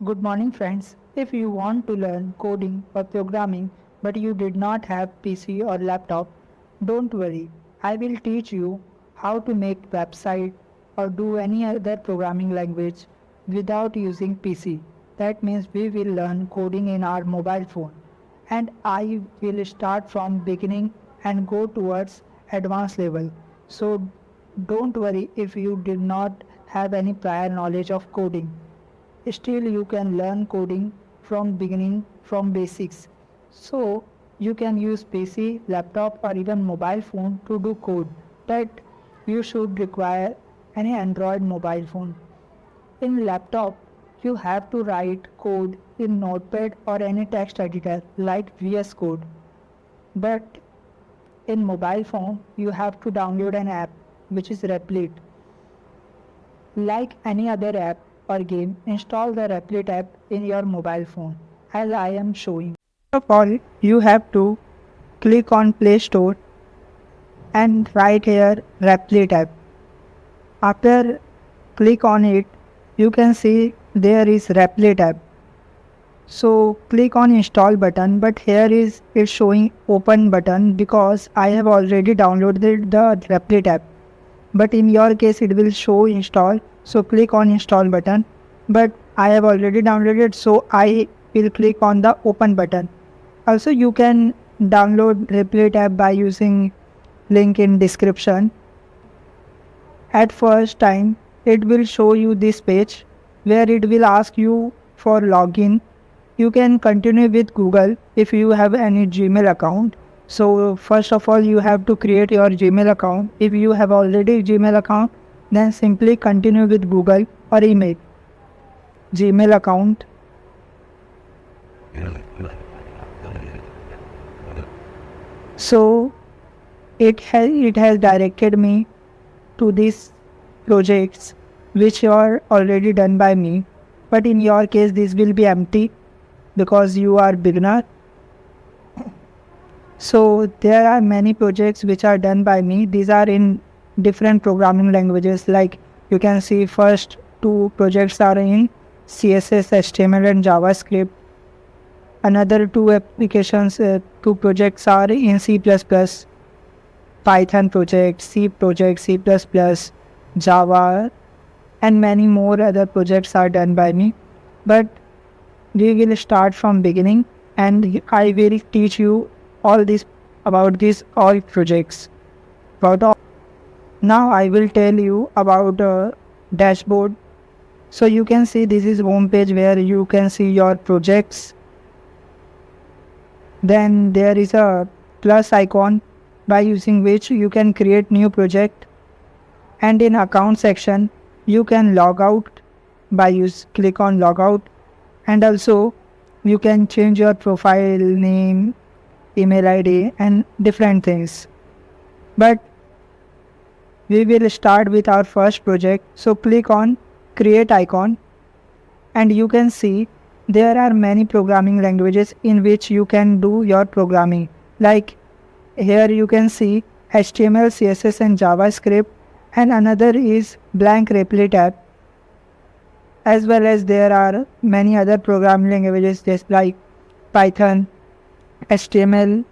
Good morning, friends. If you want to learn coding or programming but you did not have PC or laptop, don't worry. I will teach you how to make website or do any other programming language without using PC. That means we will learn coding in our mobile phone. And I will start from beginning and go towards advanced level. So don't worry if you did not have any prior knowledge of coding. Still you can learn coding from beginning, from basics. So you can use PC, laptop or even mobile phone to do code, but you should require any Android mobile phone. In laptop you have to write code in notepad or any text editor like VS Code, but in mobile phone you have to download an app which is Replit. Like any other app or game, install the Replit app in your mobile phone as I am showing. First of all, you have to click on Play Store and write here Replit app. After click on it, you can see there is Replit app. So click on install button, but here is it showing open button because I have already downloaded the Replit app. But in your case it will show install, so click on install button, but I have already downloaded, so I will click on the open button. Also you can download Replit app by using link in description. At first time it will show you this page where it will ask you for login. You can continue with Google if you have any Gmail account. So first of all you have to create your Gmail account. If you have already Gmail account, then simply continue with Google or email. Gmail account. So it has directed me to these projects which are already done by me. But in your case this will be empty because you are beginner. So there are many projects which are done by me. These are in different programming languages. Like you can see first two projects are in CSS, HTML and JavaScript. Another two projects are in C++, Python project, C++, Java and many more other projects are done by me. But we will start from beginning and I will teach you all this about these all projects. Now I will tell you about dashboard. So you can see this is home page where you can see your projects. Then there is a plus icon by using which you can create new project, and in account section you can log out by click on log out, and also you can change your profile name, email ID and different things. But we will start with our first project. So click on create icon and you can see there are many programming languages in which you can do your programming. Like here you can see HTML, CSS and JavaScript, and another is blank Replit app. As well as there are many other programming languages just like Python, HTML,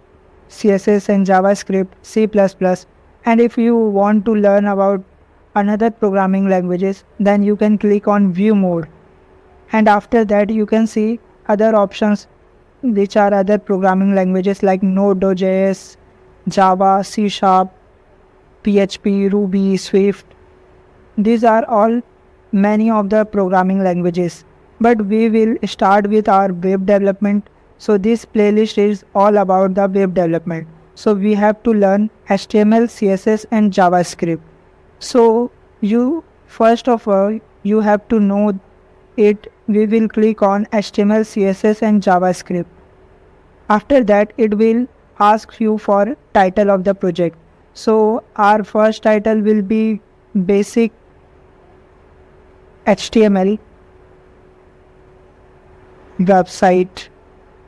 CSS and JavaScript, C++. And if you want to learn about another programming languages, then you can click on view mode. And after that you can see other options which are other programming languages like Node.js, Java, C#, PHP, Ruby, Swift. These are all many of the programming languages. But we will start with our web development. So this playlist is all about the web development. So we have to learn HTML, CSS and JavaScript. So you first of all you have to know it. We will click on HTML, CSS and JavaScript. After that it will ask you for title of the project. So our first title will be basic HTML website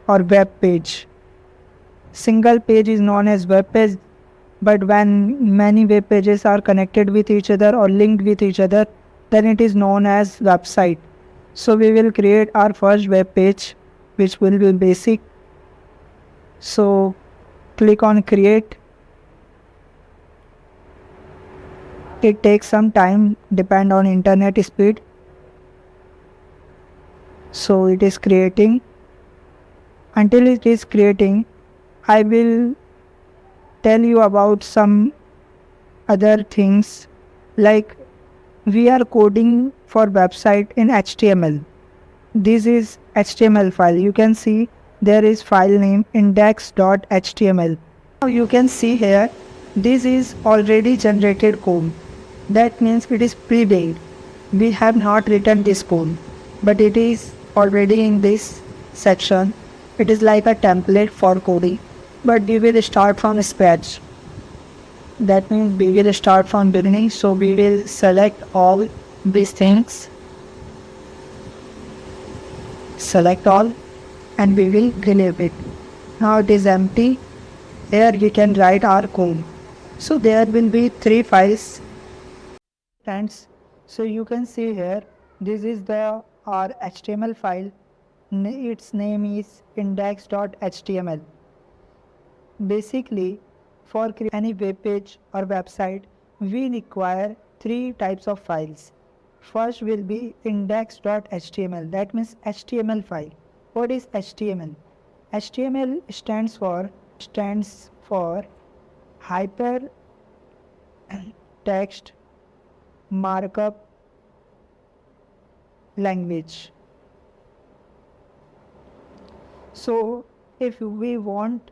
or web page. Single page is known as web page, but when many web pages are connected with each other or linked with each other, then it is known as website. So we will create our first web page, which will be basic. So click on create. It takes some time, depend on internet speed. So it is creating. Until it is creating, I will tell you about some other things, like we are coding for website in HTML. This is HTML file. You can see there is file name index.html. Now you can see here, this is already generated code. That means it is pre-built. We have not written this code, but it is already in this section. It is like a template for coding, but we will start from scratch. That means we will start from beginning. So we will select all these things, select all, and we will delete it. Now it is empty. Here we can write our code. So there will be three files. Friends, so you can see here, this is the our HTML file. Its name is index.html. Basically, for creating any web page or website, we require three types of files. First will be index.html, that means HTML file. What is HTML? HTML stands for hyper text markup language. So if we want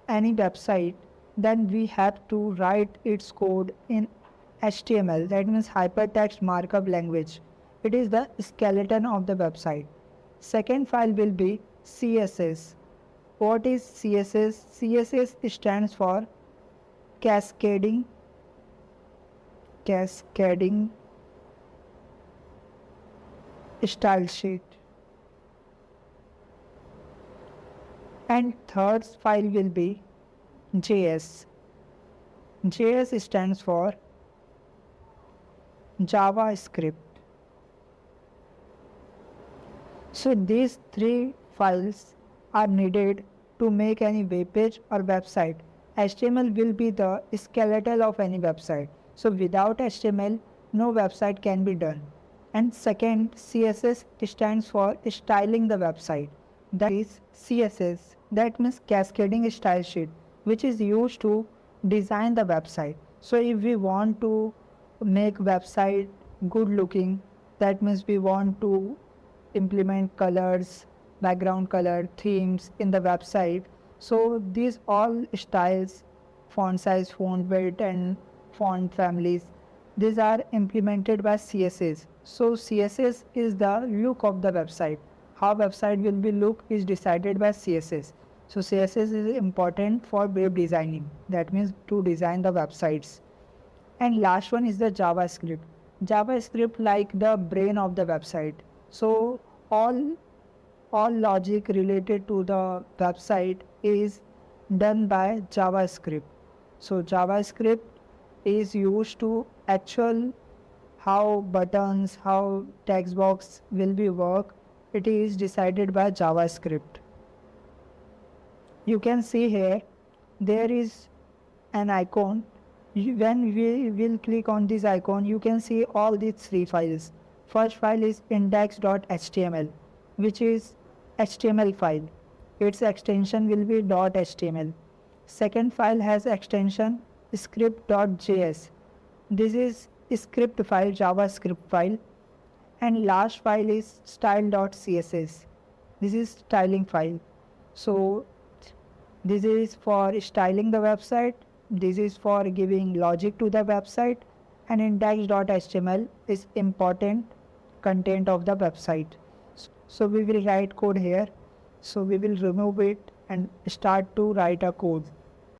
any website, then we have to write its code in HTML, that means hypertext markup language. It is the skeleton of the website. Second file will be CSS. What is CSS? CSS stands for cascading style sheet. And third file will be JS. JS stands for JavaScript. So these three files are needed to make any web page or website. HTML will be the skeleton of any website. So without HTML, no website can be done. And second, CSS stands for styling the website. That is CSS, that means cascading style sheet, which is used to design the website. So if we want to make website good looking, that means we want to implement colors, background color, themes in the website. So these all styles, font size, font weight, and font families, these are implemented by CSS. So CSS is the look of the website. How website will be look is decided by CSS. So CSS is important for web designing. That means to design the websites. And last one is the JavaScript. JavaScript like the brain of the website. So all all logic related to the website is done by JavaScript. So JavaScript is used to actual how buttons, how text box will be work. It is decided by JavaScript. You can see here there is an icon. When we will click on this icon, you can see all these three files. First file is index.html, which is HTML file. Its extension will be .html. Second file has extension script.js. This is script file, JavaScript file. And last file is style.css. This is styling file. So this is for styling the website. This is for giving logic to the website. And index.html is important content of the website. So we will write code here. So we will remove it and start to write a code.